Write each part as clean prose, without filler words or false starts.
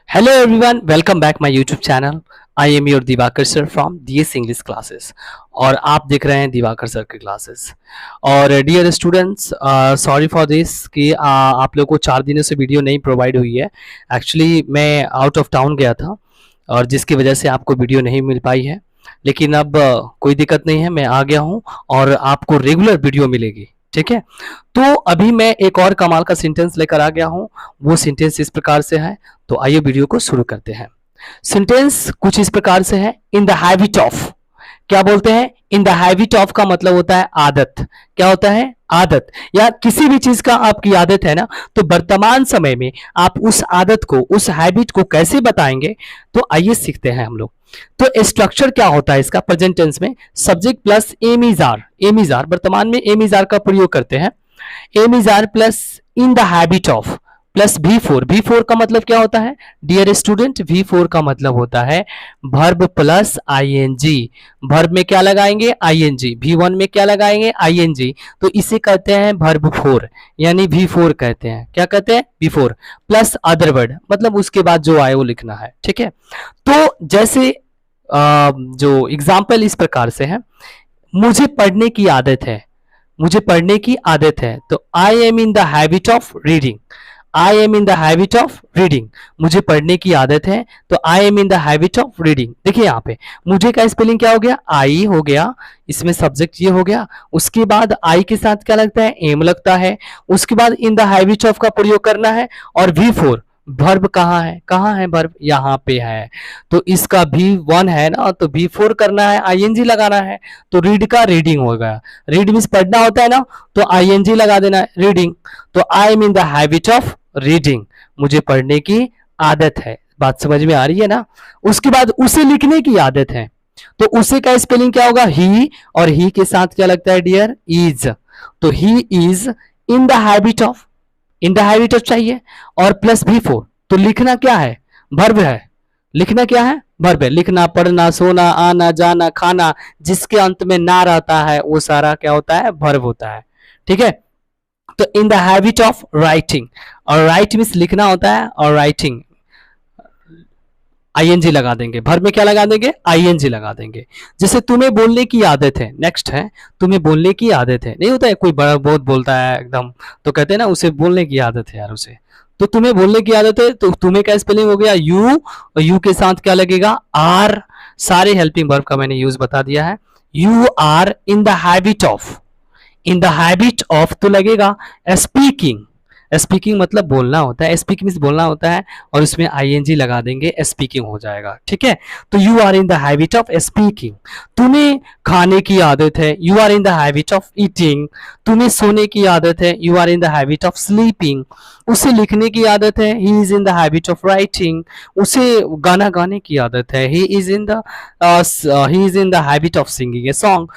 Hello everyone, welcome back my YouTube channel. I am your Diwakar sir from DS English classes और आप देख रहे हैं दिवाकर सर की क्लासेस। और dear students, sorry for this कि आप लोग को 4 दिनों से वीडियो नहीं प्रोवाइड हुई है। एक्चुअली मैं आउट ऑफ टाउन गया था और जिसकी वजह से आपको वीडियो नहीं मिल पाई है, लेकिन अब कोई दिक्कत नहीं है, मैं आ गया हूँ और आपको रेगुलर वीडियो मिलेगी। ठीक है, तो अभी मैं एक और कमाल का सेंटेंस लेकर आ गया हूँ। वो सेंटेंस इस प्रकार से है, तो आइए वीडियो को शुरू करते हैं। सेंटेंस कुछ इस प्रकार से है, इन द हैबिट ऑफ। क्या बोलते हैं? इन द हैबिट ऑफ का मतलब होता है आदत। क्या होता है? आदत। या किसी भी चीज का आपकी आदत है ना, तो वर्तमान समय में आप उस आदत को, उस हैबिट को कैसे बताएंगे, तो आइए सीखते हैं हम लोग। तो स्ट्रक्चर क्या होता है इसका प्रेजेंट टेंस में? Subject plus am is are. Am is are, वर्तमान में एम इज आर का प्रयोग करते हैं। Am is are plus in the habit of plus V4। V4 का मतलब क्या होता है डियर स्टूडेंट? V4 का मतलब होता है वर्ब प्लस ING। वर्ब में क्या लगाएंगे? ING। V1 में क्या लगाएंगे? ING। तो इसे कहते हैं वर्ब 4, यानी V4 कहते हैं। क्या कहते हैं? V4 प्लस अदर वर्ड, मतलब उसके बाद जो आए वो लिखना है। ठीक है, तो जैसे जो एग्जाम्पल इस प्रकार से है, मुझे पढ़ने की आदत है। मुझे पढ़ने की आदत है, तो I M in the habit of reading. I am in the habit of reading. मुझे पढ़ने की आदत है, तो I M in the habit of reading. देखिए यहाँ पे मुझे का स्पेलिंग क्या हो गया? आई हो गया, इसमें सब्जेक्ट ये हो गया, उसके बाद आई के साथ क्या लगता है? एम लगता है, उसके बाद इन द हैबिट ऑफ का प्रयोग करना है, और V4 वर्ब कहाँ है? कहाँ है वर्ब? यहाँ पे है। तो इसका V1 है ना, तो V4 करना है, ING लगाना है, तो रीड का रीडिंग हो गया। रीड मीन्स पढ़ना होता है ना, तो ING लगा देना है, रीडिंग। तो I M in the habit of reading. मुझे पढ़ने की आदत है। बात समझ में आ रही है ना? उसके बाद उसे लिखने की आदत है, तो उसे का स्पेलिंग क्या होगा? ही, और ही के साथ क्या लगता है डियर? इज। तो ही is in the habit of, in the habit of चाहिए, और प्लस V4। तो लिखना क्या है? वर्ब है। लिखना क्या है? वर्ब है। लिखना, पढ़ना, सोना, आना, जाना, खाना, जिसके अंत में ना रहता है वो सारा क्या होता है? वर्ब होता है। ठीक है, तो इन द हैबिट ऑफ राइटिंग, और राइट मीन्स लिखना होता है, और राइटिंग ING लगा देंगे। वर्ब में क्या लगा देंगे? ING लगा देंगे। जैसे तुम्हें बोलने की आदत है, नेक्स्ट है, तुम्हें बोलने की आदत है। नहीं होता है कोई बड़ा बहुत बोलता है एकदम, तो कहते हैं ना उसे बोलने की आदत है यार उसे। तो तुम्हें बोलने की आदत है, तो तुम्हें क्या स्पेलिंग हो गया? यू, और यू के साथ क्या लगेगा? आर। सारे हेल्पिंग वर्ब का मैंने यूज बता दिया है। You are in the habit of, in the habit of तो लगेगा स्पीकिंग। स्पीकिंग मतलब बोलना होता है, स्पीक मीन्स बोलना होता है, और उसमें ING लगा देंगे, स्पीकिंग हो जाएगा। ठीक है, तो you are in the habit of speaking. तुम्हें खाने की आदत है, you are in the habit of eating. तुम्हें सोने की आदत है, you are in the habit of sleeping. उसे लिखने की आदत है, he is in the habit of writing. उसे गाना गाने की आदत है, he is in the habit of singing a song.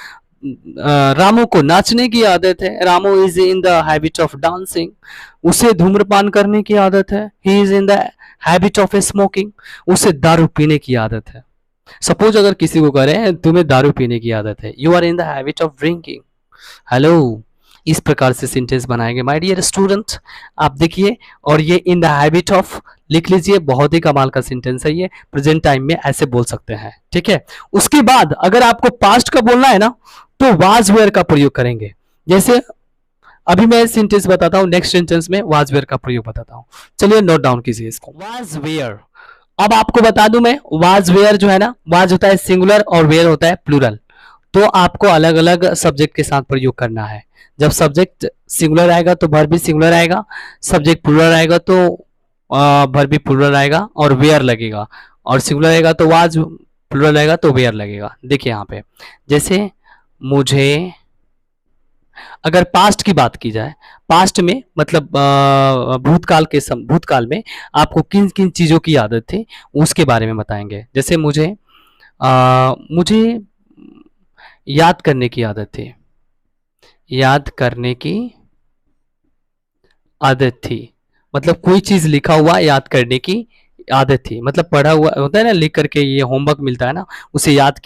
Ramu को नाचने की आदत है, Ramu is in the habit of dancing. उसे धूम्रपान करने की आदत है, he is in the habit of smoking. उसे दारू पीने की आदत है। सपोज अगर किसी को करें तुम्हें दारू पीने की आदत है, you are in the habit of drinking. Hello, इस प्रकार से सेंटेंस बनाएंगे माय डियर स्टूडेंट। आप देखिए, और ये इन द हैबिट ऑफ लिख लीजिए, बहुत ही कमाल का सेंटेंस है ये। प्रेजेंट टाइम में ऐसे बोल सकते हैं। ठीक है, उसके बाद अगर आपको पास्ट का बोलना है ना, तो वाज वेयर का प्रयोग करेंगे। जैसे अभी मैं सेंटेंस बताता हूं, नेक्स्ट सेंटेंस में वाज वेयर का प्रयोग बताता हूं। चलिए नोट डाउन कीजिए इसको। वाज वेयर, अब आपको बता दूं मैं, वाज वेयर जो है ना, वाज होता है सिंगुलर और वेयर होता है प्लूरल। तो आपको अलग अलग सब्जेक्ट के साथ प्रयोग करना है। जब सब्जेक्ट सिंगुलर आएगा तो वर्ब भी सिंगुलर आएगा, सब्जेक्ट प्लूरल आएगा तो वर्ब भी प्लूरल आएगा और वेयर लगेगा, और सिंगुलर आएगा तो वाज, प्लूरल आएगा तो वेयर लगेगा। देखिए यहाँ पे, जैसे मुझे, अगर पास्ट की बात की जाए, पास्ट में मतलब भूतकाल में आपको किन किन चीजों की आदत थी उसके बारे में बताएंगे। जैसे मुझे याद करने की आदत थी, याद करने की आदत थी, मतलब कोई चीज लिखा हुआ याद करने की आदत थी, मतलब पढ़ा हुआ होता है ना, लिख करके ये होमवर्क मिलता है ना, उसे याद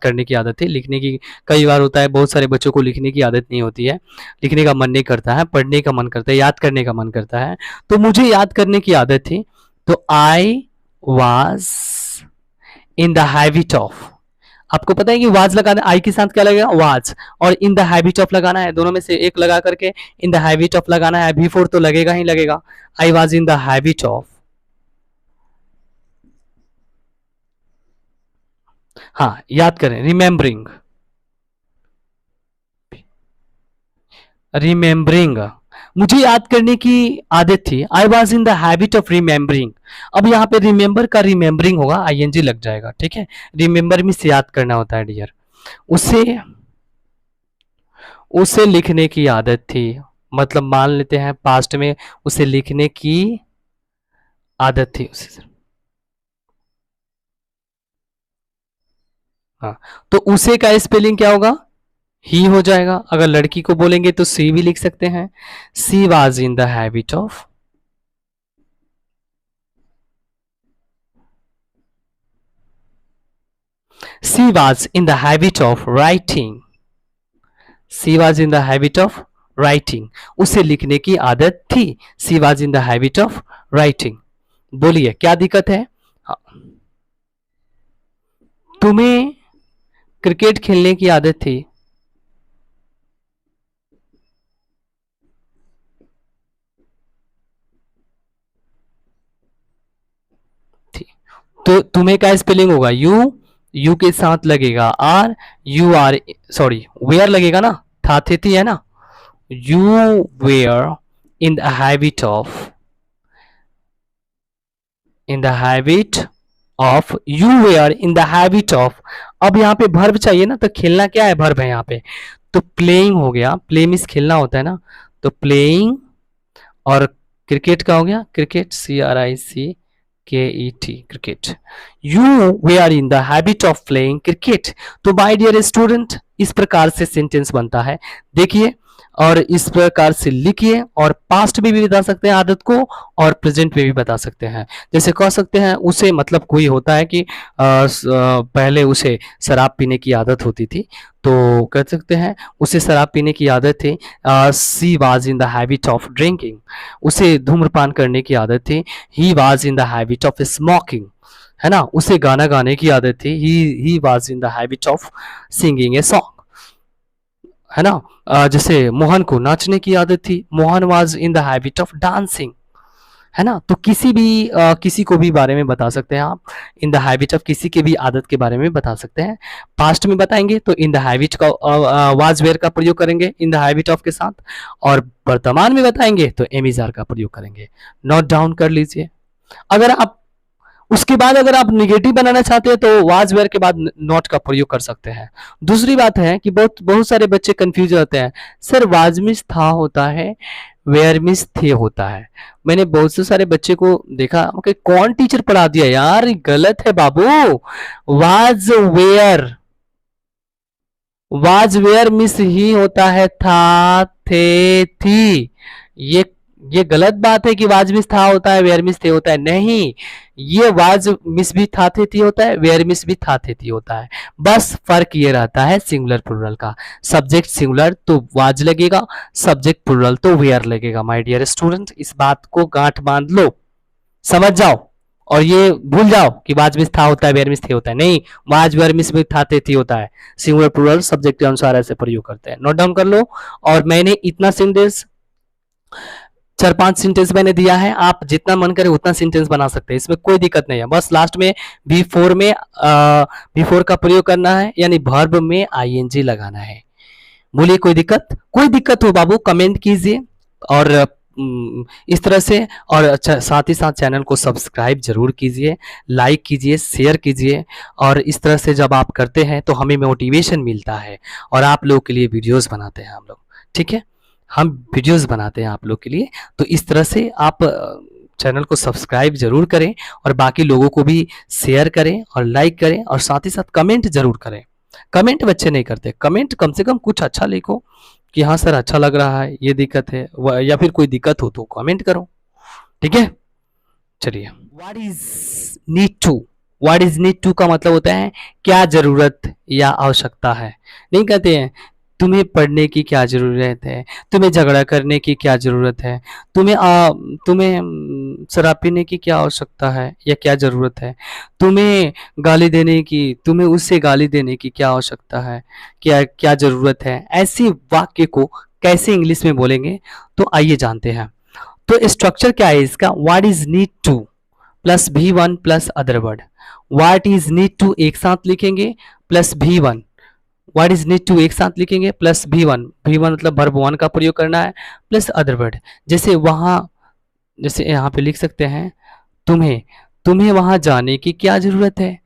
करने की आदत थी। लिखने की कई बार होता है, बहुत सारे बच्चों को लिखने की आदत नहीं होती है, लिखने का मन नहीं करता है, पढ़ने का मन करता है, याद करने का मन करता है। तो मुझे याद करने की आदत थी, तो I was in the habit of. आपको पता है कि वाज लगाना, आई के साथ क्या लगेगा, वाज, और इन द हैबिट ऑफ लगाना है, दोनों में से एक लगा करके इन द हैबिट ऑफ लगाना है, बिफोर तो लगेगा ही लगेगा। I was in the habit of, हाँ याद करें, रिमेम्बरिंग, रिमेम्बरिंग, मुझे याद करने की आदत थी, I was in the habit of remembering. अब यहाँ पे रिमेम्बर का रिमेम्बरिंग होगा, आईएनजी लग जाएगा, ठीक है। रिमेम्बर मीन्स याद करना होता है डियर। उसे उसे लिखने की आदत थी, मतलब मान लेते हैं पास्ट में उसे लिखने की आदत थी उसे। हाँ, तो उसे का स्पेलिंग क्या होगा, ही हो जाएगा। अगर लड़की को बोलेंगे तो सी भी लिख सकते हैं, she was in the habit of, she was in the habit of writing, she was in the habit of writing, उसे लिखने की आदत थी, she was in the habit of writing. बोलिए क्या दिक्कत है। हाँ, तुम्हें क्रिकेट खेलने की आदत थी, तो तुम्हें क्या स्पेलिंग होगा, यू, यू के साथ लगेगा are, you are, sorry were लगेगा ना, था थे थी है ना, you were in the habit of, in the habit of, you were in the habit of. अब यहाँ पे वर्ब चाहिए ना, तो खेलना क्या है, वर्ब है यहाँ पे, तो प्लेइंग हो गया, प्ले मीन्स खेलना होता है ना, तो प्लेइंग, और क्रिकेट का हो गया cricket, C R I C K E T, cricket. You were in the habit of playing cricket. तो माय डियर स्टूडेंट, इस प्रकार से सेंटेंस बनता है, देखिए, और इस प्रकार से लिखिए, और पास्ट में भी बता सकते हैं आदत को, और प्रेजेंट में भी बता सकते हैं। जैसे कह सकते हैं उसे, मतलब कोई होता है कि पहले उसे शराब पीने की आदत होती थी, तो कह सकते हैं उसे शराब पीने की आदत थी, she was in the habit of drinking, उसे धूम्रपान करने की आदत थी, he was in the habit of smoking, है ना, उसे गाना गाने की आदत थी, he was in the habit of singing a song, है ना। जैसे मोहन को नाचने की आदत थी, Mohan was in the habit of dancing, है ना। तो किसी भी किसी को भी बारे में बता सकते हैं आप, इन द हैबिट ऑफ किसी के भी आदत के बारे में बता सकते हैं। पास्ट में बताएंगे तो इन द हैबिट का वाज वेयर का प्रयोग करेंगे इन द हैबिट ऑफ के साथ, और वर्तमान में बताएंगे तो एम इज आर का प्रयोग करेंगे। नोट डाउन कर लीजिए। अगर आप उसके बाद अगर आप निगेटिव बनाना चाहते हैं तो वाज वेयर के बाद नॉट का प्रयोग कर सकते हैं। दूसरी बात है कि बहुत बहुत सारे बच्चे कंफ्यूज होते हैं, सर वाज मिस था होता है, वेयर मिस थे होता है। मैंने बहुत से सारे बच्चे को देखा कि कौन टीचर पढ़ा दिया यार, गलत है बाबू। Was where, was where miss ही होता है था थे थी। ये ये गलत बात है कि वाज मिस था होता है, वेयर मिस थे होता है, नहीं, ये वाज मिस भी था थे थी होता है, वेयर मिस भी था थे थी होता है। बस फर्क ये रहता है सिंगुलर प्लूरल का, सब्जेक्ट सिंगुलर तो वाज लगेगा, सब्जेक्ट प्लूरल तो वेयर लगेगा। माय डियर स्टूडेंट, इस बात को गांठ बांध लो, समझ जाओ, और ये भूल जाओ कि वाज मिस था होता है, वेयर मिस थे होता है, नहीं, वाज वेयर मिस भी था थे थी होता है। सिंगुलर प्लूरल सब्जेक्ट के अनुसार ऐसे प्रयोग करते हैं, नोट डाउन कर लो। और मैंने इतना सेंटेंस, 4-5 सेंटेंस मैंने दिया है, आप जितना मन करे उतना सेंटेंस बना सकते हैं, इसमें कोई दिक्कत नहीं है। बस लास्ट में V4 में V4 का प्रयोग करना है, यानी वर्ब में आईएनजी लगाना है। बोलिए कोई दिक्कत, कोई दिक्कत हो बाबू कमेंट कीजिए, और इस तरह से, और अच्छा साथ ही साथ चैनल को सब्सक्राइब जरूर कीजिए, लाइक कीजिए, शेयर कीजिए, और इस तरह से जब आप करते हैं तो हमें मोटिवेशन मिलता है, और आप लोगों के लिए वीडियोस बनाते हैं हम लोग, ठीक है, हम वीडियोस बनाते हैं आप लोग के लिए। तो इस तरह से आप चैनल को सब्सक्राइब जरूर करें, और बाकी लोगों को भी शेयर करें और लाइक करें, और साथ ही साथ कमेंट जरूर करें। कमेंट बच्चे नहीं करते, कमेंट कम से कम कुछ अच्छा लिखो कि हाँ सर अच्छा लग रहा है, ये दिक्कत है, या फिर कोई दिक्कत हो तो कमेंट करो, ठीक है। चलिए, what is need to, what is need to का मतलब होता है क्या जरूरत या आवश्यकता है। नहीं कहते हैं तुम्हें पढ़ने की क्या जरूरत है, तुम्हें झगड़ा करने की क्या जरूरत है, तुम्हें शराब पीने की क्या आवश्यकता है या क्या जरूरत है? तुम्हें गाली देने की, तुम्हें उससे गाली देने की क्या आवश्यकता है, क्या क्या जरूरत है? ऐसी वाक्य को कैसे इंग्लिश में बोलेंगे, तो आइए जानते हैं। तो स्ट्रक्चर क्या है इसका? What is need to plus V1 plus other word. What is need to एक साथ लिखेंगे plus V1, what is need to एक साथ लिखेंगे प्लस V1, V1 मतलब वर्ब वन का प्रयोग करना है प्लस अदर वर्ड। जैसे वहां, जैसे यहाँ पे लिख सकते हैं तुम्हें, तुम्हें वहां जाने की क्या जरूरत है,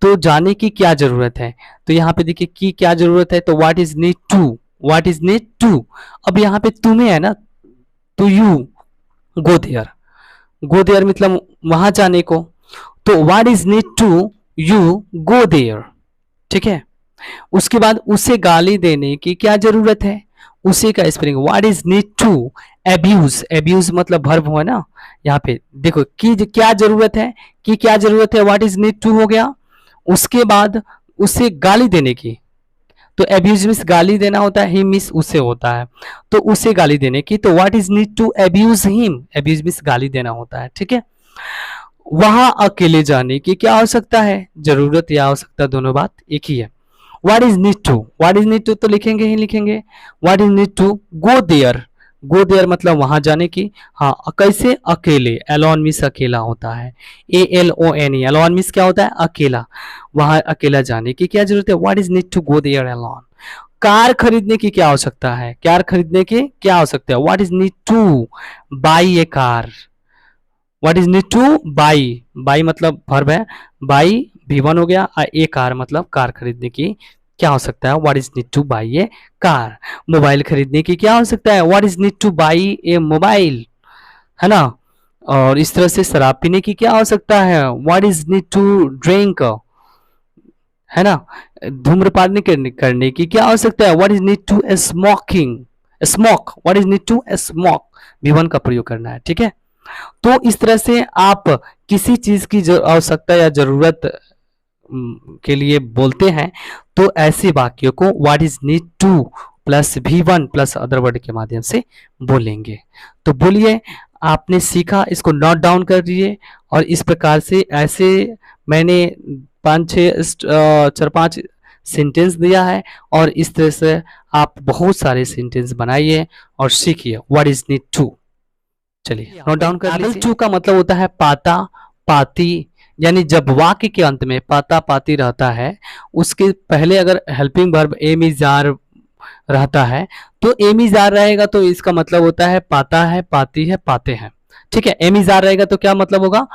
तो जाने की क्या जरूरत है, तो यहाँ पे देखिए की क्या जरूरत है, तो what is need to, what is need to. अब यहाँ पे तुम्हें है ना, तो you go there, go there मतलब वहां जाने को, तो what is need to you go there, ठीक है। उसके बाद उसे गाली देने की क्या जरूरत है, उसे का spelling what is need to abuse, abuse मतलब वर्ब हुआ ना, यहाँ पे देखो की क्या जरूरत है, की क्या जरूरत है, व्हाट इज नीड टू हो गया। उसके बाद उसे गाली देने की, तो एब्यूज मीन्स गाली देना होता है, ही मीन्स उसे होता है, तो उसे गाली देने की, तो what is need to abuse him, abuse means गाली देना होता है, ठीक है। वहां अकेले जाने की क्या आवश्यकता है, जरूरत या आवश्यकता दोनों बात एक ही है। What is need to, what is need to तो लिखेंगे ही लिखेंगे, what is need to go there, go there मतलब वहां जाने की। हाँ कैसे, अकेले, एलोन मीन्स अकेला होता है, ALONE, एलोन मीन्स क्या होता है, अकेला, वहां अकेला जाने की क्या जरूरत है, what is need to go there alone. Car खरीदने की क्या आवश्यकता है, कार खरीदने की क्या आवश्यकता है, what is need two by A car, what is need two by, by मतलब वर्ब है, बाई V1 हो गया, ए कार मतलब कार खरीदने की क्या हो सकता है, what is need two by A car. Mobile खरीदने की क्या हो सकता है, what is need two by A mobile, है ना। और इस तरह से शराब पीने की क्या हो सकता है, what is need to drink, है ना। धूम्रपान करने की क्या हो सकता है, what is need to smoking, smoke, what is need to smoke, V1 का प्रयोग करना है, ठीक है। तो इस तरह से आप किसी चीज की आवश्यकता या जरूरत के लिए बोलते हैं, तो ऐसे वाक्यों को what is need to plus V1 plus other word के माध्यम से बोलेंगे। तो बोलिए, आपने सीखा, इसको नोट डाउन कर दिए, और इस प्रकार से ऐसे मैंने 4-5 सेंटेंस दिया है, और इस तरह से आप बहुत सारे सेंटेंस बनाइए और सीखिए व्हाट इज नीड टू। चलिए नोट डाउन कर लीजिए। टू का मतलब होता है पाता पाती, यानी जब वाक्य के अंत में पाता पाती रहता है, उसके पहले अगर helping verb am is are रहता है, तो एम इज आर रहेगा, तो इसका मतलब होता है पाता है, पाती है, पाते हैं, ठीक है। एम इज आर रहेगा तो क्या मतलब होगा,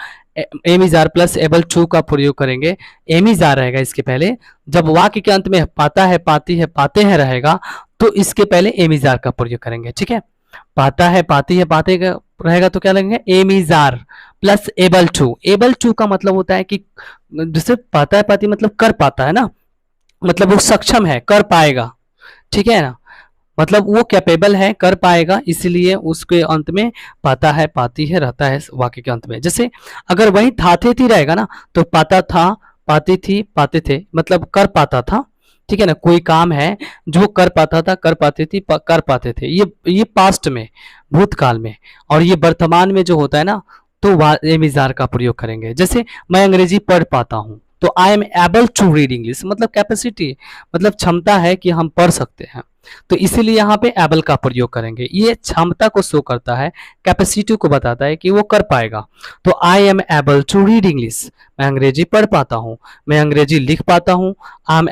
am is are plus able to का प्रयोग करेंगे, एम इज आर रहेगा इसके पहले, जब वाक्य के अंत में पाता है, पाती है, पाते हैं रहेगा, तो इसके पहले एम इज आर का प्रयोग करेंगे, ठीक है। पाता है, पाती है, पाते रहेगा तो क्या लगेंगे, am is are plus able to, able to का मतलब होता है कि जैसे पाता है, पाती मतलब कर पाता है ना, मतलब वो सक्षम है, कर पाएगा, ठीक है ना, मतलब वो कैपेबल है, कर पाएगा, इसलिए उसके अंत में पाता है, पाती है रहता है वाक्य के अंत में। जैसे अगर वही था थे थी रहेगा ना, तो पाता था, पाती थी, पाते थे, मतलब कर पाता था, ठीक है ना। कोई काम है जो कर पाता था, कर पाती थी, कर पाते थे, ये पास्ट में, भूतकाल में, और ये वर्तमान में जो होता है ना, तो एम इज आर का प्रयोग करेंगे। जैसे मैं अंग्रेजी पढ़ पाता हूँ, तो I am able to read English, मतलब कैपेसिटी, मतलब क्षमता है कि हम पढ़ सकते हैं, तो इसीलिए यहाँ पे एबल का प्रयोग करेंगे। ये क्षमता को शो करता है, कैपेसिटी को बताता है कि वो कर पाएगा। तो I am able to read English, मैं अंग्रेजी पढ़ पाता हूँ, मैं अंग्रेजी लिख पाता हूँ। I am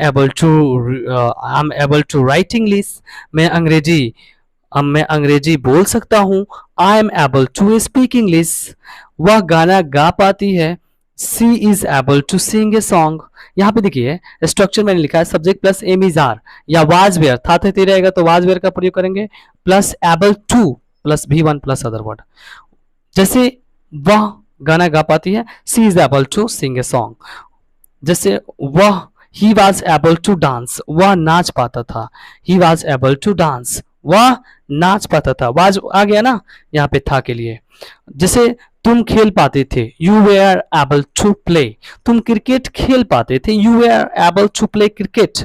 able to write English, मैं अंग्रेजी बोल सकता हूँ। I am able to speak English, वह गाना गा पाती है। She is able to sing a song. यहाँ पे देखिए स्ट्रक्चर मैंने लिखा है, subject plus am is are, या वाज वेयर, था थे रहेगा तो वाज वेयर का प्रयोग करेंगे, plus able to plus V1 plus other word. जैसे वह गाना गा पाती है, she is able to sing a song. जैसे वह, he was able to dance, वह नाच पाता था, he was able to dance, वह नाच पाता था, वाज आ गया ना यहाँ पे था के लिए। जैसे तुम खेल पाते थे, you were able to play, तुम क्रिकेट खेल पाते थे, you were able to play cricket,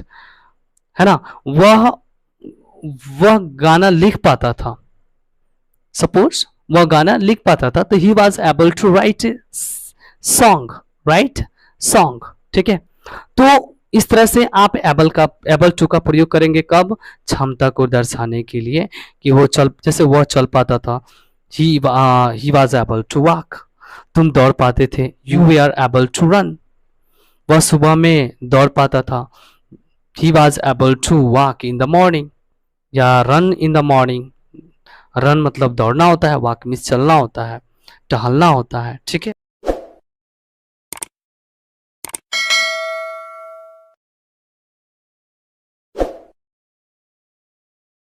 है ना। वह गाना लिख पाता था, सपोज वह गाना लिख पाता था, तो he was able to write song, write song, ठीक है। तो इस तरह से आप एबल टू का प्रयोग करेंगे कब, क्षमता को दर्शाने के लिए कि वो चल, जैसे वह चल पाता था, he was able to walk, तुम दौड़ पाते थे, you were able to run, वह सुबह में दौड़ पाता था, he was able to walk in the morning, या run in the morning, run मतलब दौड़ना होता है, वॉक मीन्स चलना होता है, टहलना होता है, ठीक है।